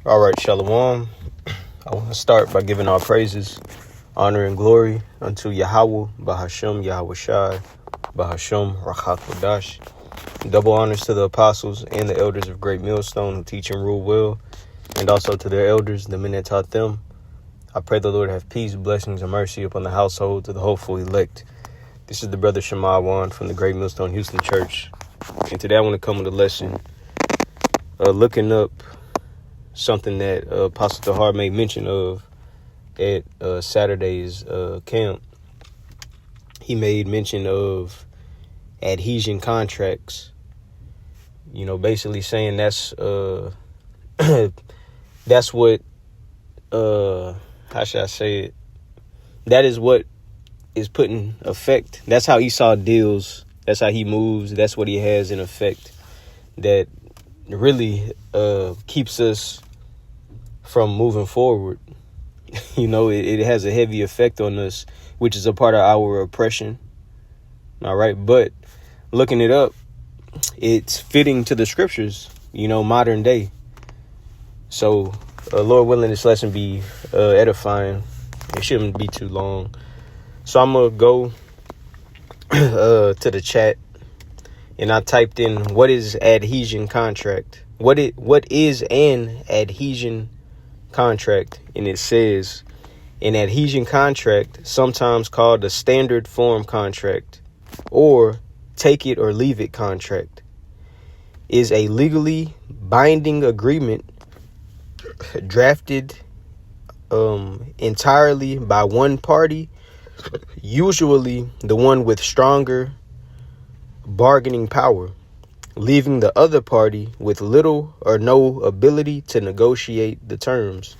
All right, Shalom. I want to start by giving our praises, honor, and glory unto Yahweh, Bahashem, Yahweh Shai, Bahashem, Rachat Kodash. Double honors to the apostles and the elders of Great Millstone who teach and rule well, and also to their elders, the men that taught them. I pray the Lord have peace, blessings, and mercy upon the household of the hopeful elect. This is the brother Shema Wan from the Great Millstone Houston Church. And today I want to come with a lesson looking up something that Apostle Tahar made mention of at Saturday's camp. He made mention of adhesion contracts, basically saying that's that's what how should I say it? That is what is put in effect. That's how Esau deals. That's how he moves. That's what he has in effect. That really keeps us from moving forward. It has a heavy effect on us, which is a part of our oppression. All right. But looking it up, it's fitting to the scriptures, modern day. So Lord willing, this lesson be edifying. It shouldn't be too long. So I'm going to go to the chat, and I typed in, what is adhesion contract? What is an adhesion contract? And it says, an adhesion contract, sometimes called a standard form contract or take it or leave it contract, is a legally binding agreement drafted entirely by one party, usually the one with stronger bargaining power, leaving the other party with little or no ability to negotiate the terms.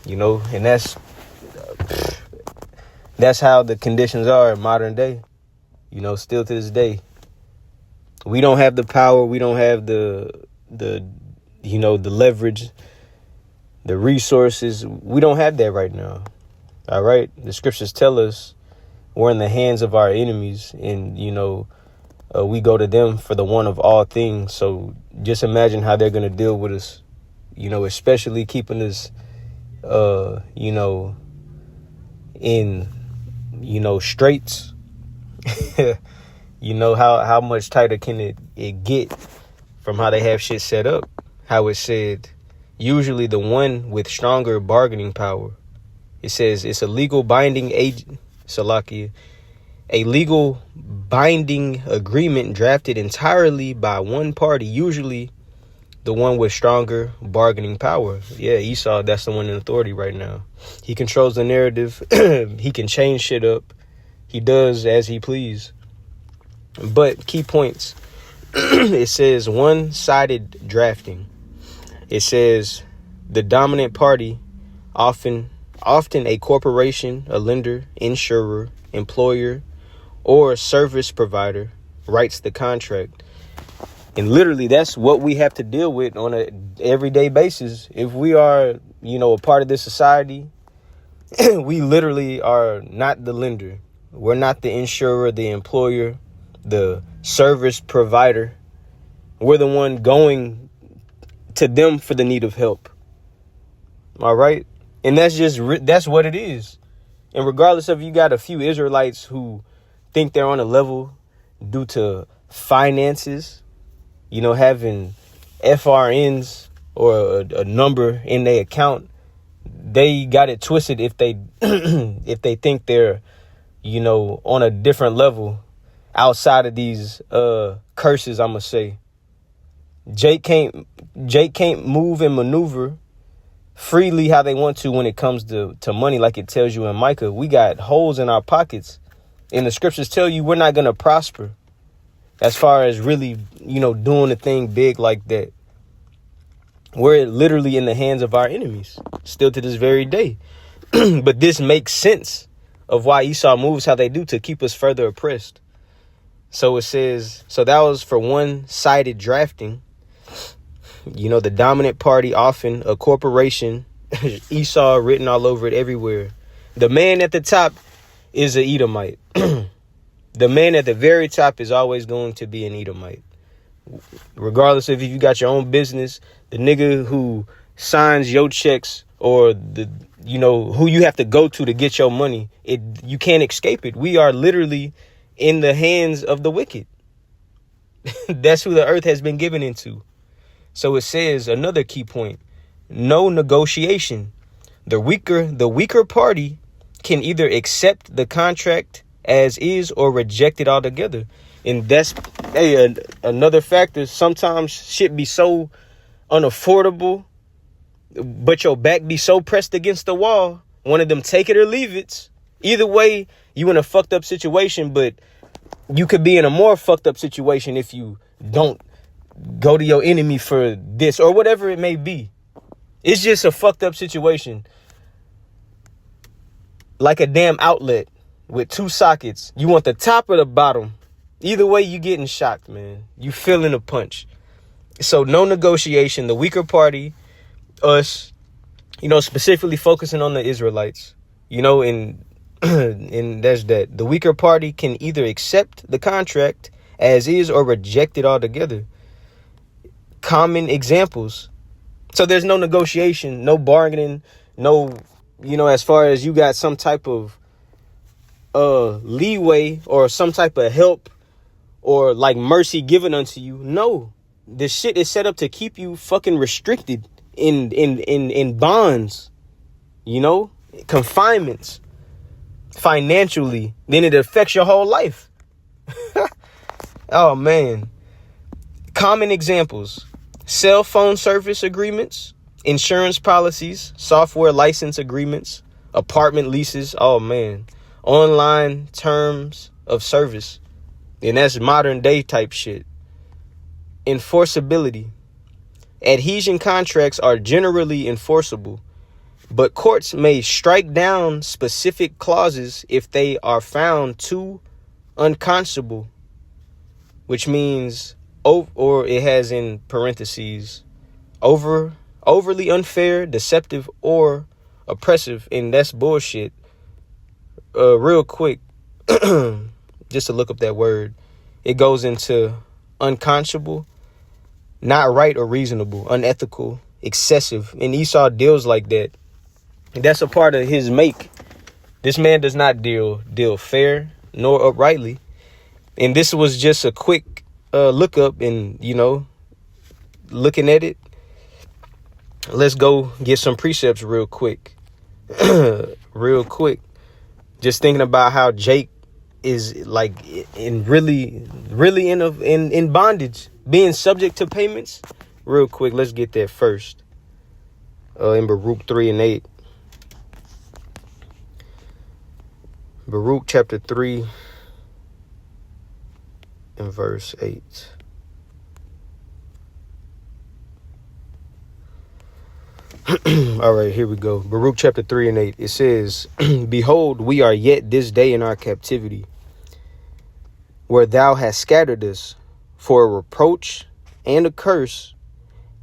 And that's how the conditions are in modern day. Still to this day, we don't have the power. We don't have the leverage, the resources. We don't have that right now. All right. The scriptures tell us we're in the hands of our enemies, and, we go to them for the one of all things. So just imagine how they're going to deal with us, especially keeping us, in, straits. How much tighter can it get from how they have shit set up? How it said, usually the one with stronger bargaining power. It says it's a legal binding a legal binding agreement drafted entirely by one party, usually the one with stronger bargaining power. Yeah, Esau, that's the one in authority right now. He controls the narrative. He can change shit up. He does as he please. But key points. It says one-sided drafting. It says the dominant party, often a corporation, a lender, insurer, employer, or service provider, writes the contract. And literally, that's what we have to deal with on an everyday basis. If we are, a part of this society, we literally are not the lender. We're not the insurer, the employer, the service provider. We're the one going to them for the need of help. All right. And that's what it is. And regardless of, you got a few Israelites who think they're on a level due to finances, having FRNs or a number in their account. They got it twisted if they if they think they're, on a different level outside of these curses, I'm gonna say. Jake can't move and maneuver freely how they want to when it comes to money, like it tells you in Micah. We got holes in our pockets, and the scriptures tell you we're not gonna prosper as far as really, doing a thing big like that. We're literally in the hands of our enemies still to this very day. But this makes sense of why Esau moves how they do, to keep us further oppressed. So it says, so that was for one-sided drafting. The dominant party, often a corporation, Esau written all over it everywhere. The man at the top is an Edomite. The man at the very top is always going to be an Edomite. Regardless of if you got your own business, the nigga who signs your checks or who you have to go to get your money, you can't escape it. We are literally in the hands of the wicked. That's who the earth has been given into. So it says another key point: no negotiation. The weaker party can either accept the contract as is or reject it altogether. And that's another factor. Sometimes shit be so unaffordable, but your back be so pressed against the wall. One of them take it or leave it. Either way, you in a fucked up situation, but you could be in a more fucked up situation if you don't go to your enemy for this or whatever it may be. It's just a fucked up situation. Like a damn outlet with two sockets. You want the top or the bottom. Either way, you getting shocked, man. You feeling a punch. So no negotiation. The weaker party, us, specifically focusing on the Israelites, and that's that. The weaker party can either accept the contract as is or reject it altogether. Common examples. So there's no negotiation, no bargaining, no, as far as you got some type of leeway or some type of help or like mercy given unto you. No, this shit is set up to keep you fucking restricted in bonds, confinements financially. Then it affects your whole life. Oh, man. Common examples: cell phone service agreements, insurance policies, software license agreements, apartment leases. Oh, man. Online terms of service. And that's modern day type shit. Enforceability. Adhesion contracts are generally enforceable, but courts may strike down specific clauses if they are found too unconscionable, which means, or it has in parentheses, overly unfair, deceptive, or oppressive. And that's bullshit. Real quick, just to look up that word, it goes into unconscionable, not right or reasonable, unethical, excessive. And Esau deals like that. And that's a part of his make. This man does not deal fair nor uprightly. And this was just a quick look up and, looking at it. Let's go get some precepts real quick. Real quick. Just thinking about how Jake is like really in bondage, being subject to payments. Real quick, let's get that first. In Baruch 3:8. Baruch chapter 3 and verse 8. All right, here we go. Baruch chapter 3 and 8. It says, "Behold, we are yet this day in our captivity, where thou hast scattered us, for a reproach and a curse,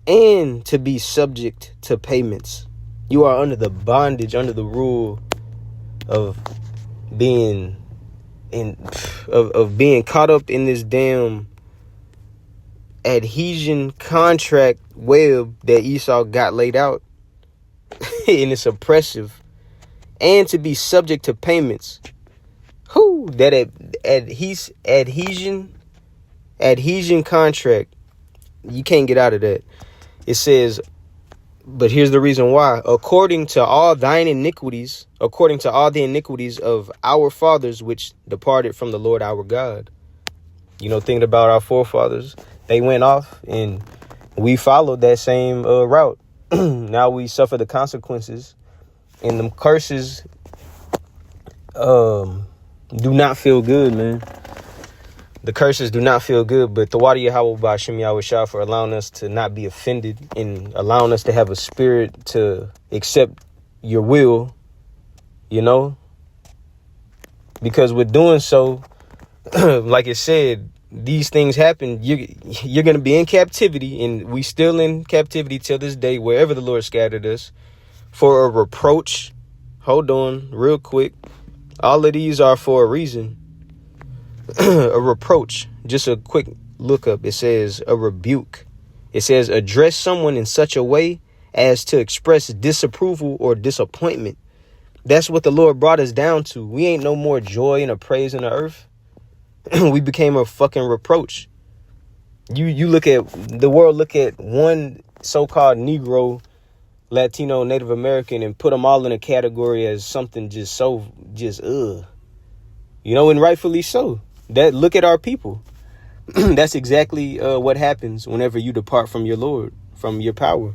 and to be subject to payments." You are under the bondage, under the rule of being being caught up in this damn adhesion contract web that Esau got laid out. And it's oppressive, and to be subject to payments. Who that adhesion contract, you can't get out of that. It says, but here's the reason why: according to all the iniquities of our fathers which departed from the Lord our God. Thinking about our forefathers, they went off and we followed that same route. Now we suffer the consequences, and them curses do not feel good, man. The curses do not feel good, but the Wadi Yahweh Ba'Shem Yahweh Shah for allowing us to not be offended and allowing us to have a spirit to accept your will, because with doing so, like it said, these things happen. You're going to be in captivity, and we still in captivity till this day, wherever the Lord scattered us, for a reproach. Hold on real quick. All of these are for a reason. A reproach. Just a quick look up. It says a rebuke. It says address someone in such a way as to express disapproval or disappointment. That's what the Lord brought us down to. We ain't no more joy and a praise in the earth. We became a fucking reproach. You look at the world, look at one so-called Negro, Latino, Native American, and put them all in a category as something and rightfully so. That look at our people. That's exactly what happens whenever you depart from your Lord, from your power.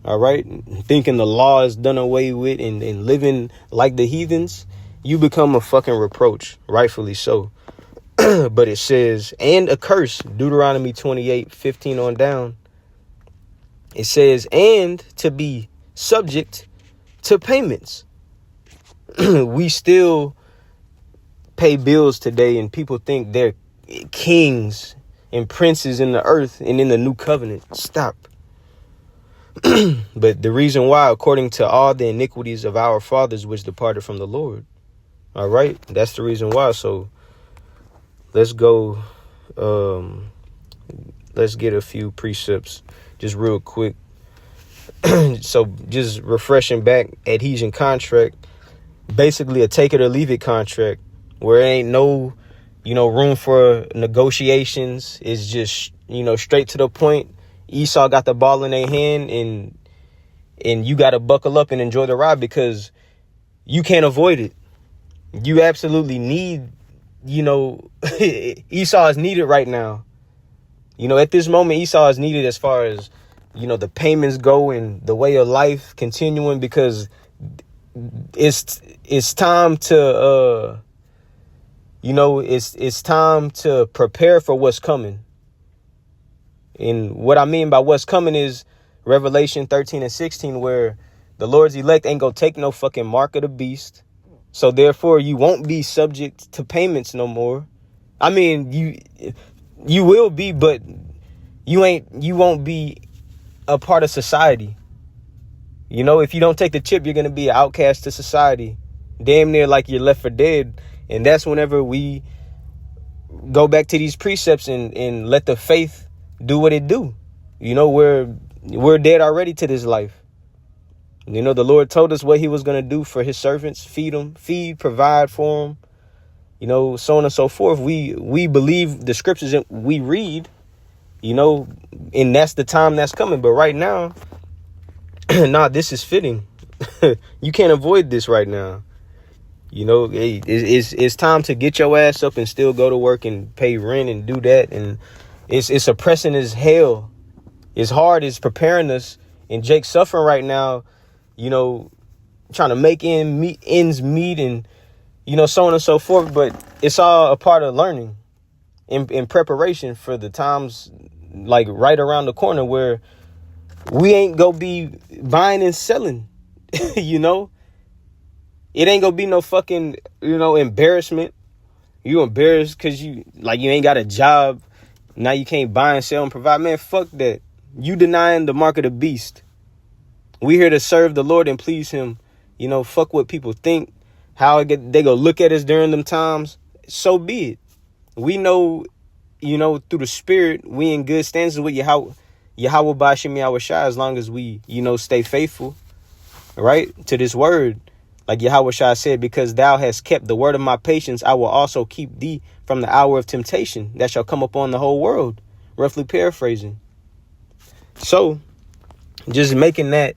All right. Thinking the law is done away with and living like the heathens, you become a fucking reproach, rightfully so. But it says, and a curse, Deuteronomy 28:15 on down. It says, and to be subject to payments. We still pay bills today, and people think they're kings and princes in the earth and in the new covenant. Stop. But the reason why, according to all the iniquities of our fathers which departed from the Lord. All right. That's the reason why. So let's go. Let's get a few precepts just real quick. So just refreshing back, adhesion contract, basically a take it or leave it contract where there ain't no, room for negotiations. It's just, straight to the point. Esau got the ball in their hand and you got to buckle up and enjoy the ride because you can't avoid it. You absolutely need, Esau is needed right now. At this moment, Esau is needed as far as, the payments go and the way of life continuing, because it's time to, it's time to prepare for what's coming. And what I mean by what's coming is Revelation 13:16, where the Lord's elect ain't gonna take no fucking mark of the beast. So therefore, you won't be subject to payments no more. I mean, you will be, but you won't be a part of society. If you don't take the chip, you're gonna be an outcast to society, damn near like you're left for dead. And that's whenever we go back to these precepts and let the faith do what it do. We're dead already to this life. The Lord told us what he was going to do for his servants, feed, provide for them, so on and so forth. We believe the scriptures that we read, and that's the time that's coming. But right now, this is fitting. You can't avoid this right now. It's time to get your ass up and still go to work and pay rent and do that. And it's oppressing as hell. It's hard. It's preparing us. And Jake's suffering right now, trying to make ends meet and, so on and so forth. But it's all a part of learning in preparation for the times like right around the corner where we ain't gonna be buying and selling, It ain't gonna be no fucking, embarrassment. You embarrassed because you ain't got a job. Now you can't buy and sell and provide. Man, fuck that. You denying the mark of the beast. We here to serve the Lord and please him. Fuck what people think, how they go look at us during them times. So be it. We know, through the spirit, we in good standings with Yahweh Bashim Yahweh Shai, as long as we, stay faithful, right, to this word. Like Yahweh Shai said, because thou hast kept the word of my patience, I will also keep thee from the hour of temptation that shall come upon the whole world. Roughly paraphrasing. So just making that,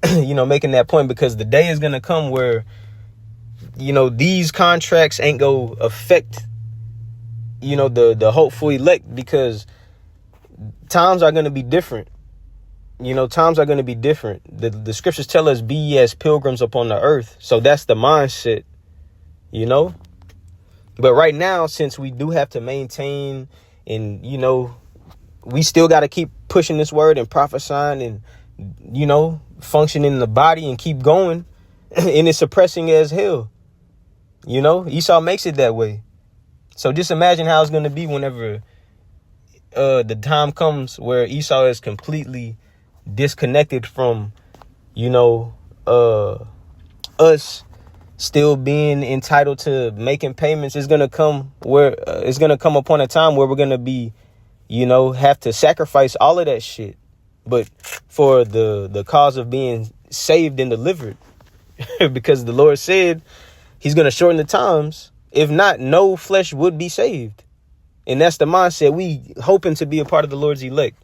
making that point, because the day is going to come where, these contracts ain't going to affect, the hopeful elect, because times are going to be different. Times are going to be different. The scriptures tell us, be ye as pilgrims upon the earth. So that's the mindset, But right now, since we do have to maintain and, we still got to keep pushing this word and prophesying and, functioning in the body and keep going. And it's suppressing as hell. Esau makes it that way. So just imagine how it's going to be whenever the time comes where Esau is completely disconnected from, us still being entitled to making payments. It's going to come upon a time where we're going to be have to sacrifice all of that shit. But for the cause of being saved and delivered, because the Lord said he's going to shorten the times. If not, no flesh would be saved. And that's the mindset. We hoping to be a part of the Lord's elect.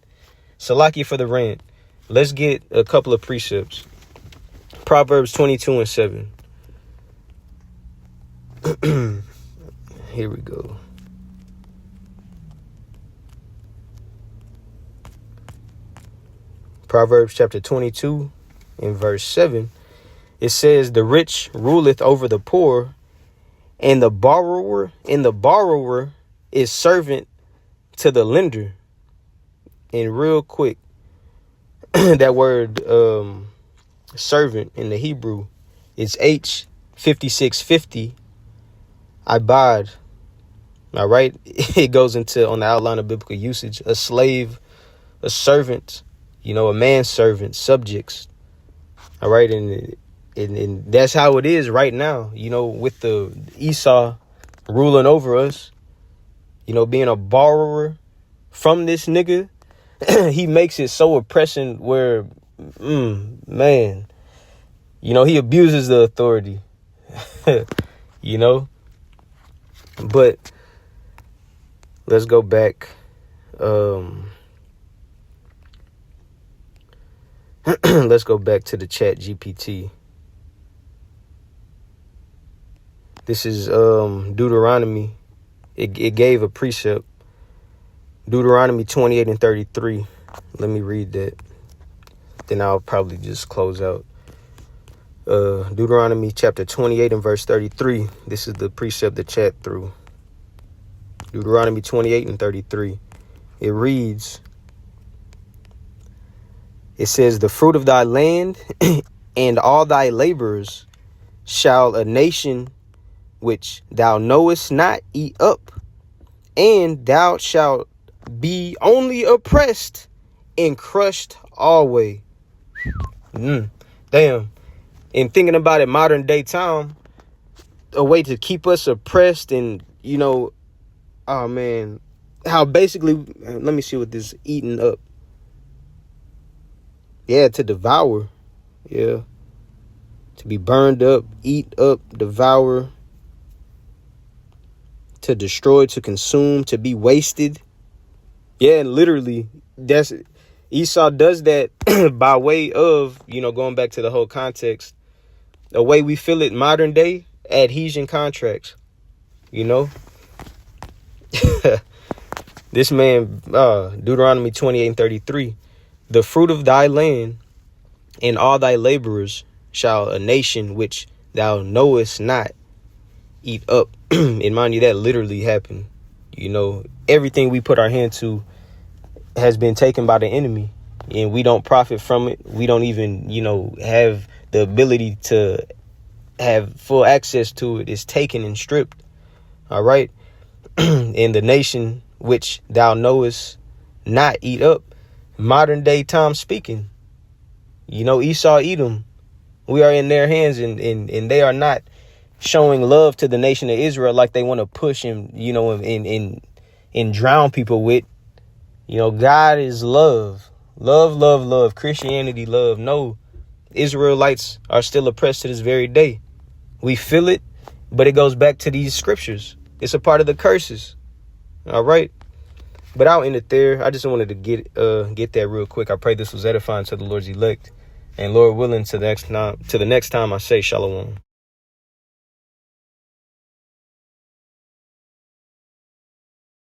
Salakia for the rant. Let's get a couple of precepts. Proverbs 22:7. Here we go. Proverbs chapter 22 in verse 7. It says, the rich ruleth over the poor, and the borrower is servant to the lender. And real quick, that word servant in the Hebrew is H5650 ibad. All right. It goes into on the outline of biblical usage, a slave, a servant, a manservant, subjects. All right. And that's how it is right now, with the Esau ruling over us, being a borrower from this nigga. He makes it so oppressing where, man, he abuses the authority, but let's go back. Let's go back to the chat GPT. This is Deuteronomy. It gave a precept. Deuteronomy 28:33. Let me read that. Then I'll probably just close out. Deuteronomy chapter 28 and verse 33. This is the precept the chat through. Deuteronomy 28:33. It reads, it says, the fruit of thy land and all thy laborers shall a nation which thou knowest not eat up, and thou shalt be only oppressed and crushed always. Damn. And thinking about it, modern day time, a way to keep us oppressed and, oh man, how basically, let me see what this eating up. Yeah, to devour. Yeah. To be burned up, eat up, devour. To destroy, to consume, to be wasted. Yeah, literally, that's Esau does that by way of, going back to the whole context, the way we feel it modern day, adhesion contracts, This man, Deuteronomy 28:33, the fruit of thy land and all thy laborers shall a nation which thou knowest not eat up. And mind you, that literally happened. Everything we put our hand to has been taken by the enemy, and we don't profit from it. We don't even, have the ability to have full access to it. It's taken and stripped. All right. And the nation which thou knowest not eat up. Modern day time speaking, Esau, Edom, we are in their hands, and they are not showing love to the nation of Israel like they want to push and, and drown people with. God is love. Love. Christianity, love. No, Israelites are still oppressed to this very day. We feel it, but it goes back to these scriptures. It's a part of the curses. All right. But I'll end it there. I just wanted to get that real quick. I pray this was edifying to the Lord's elect. And Lord willing, to the next time I say shalom.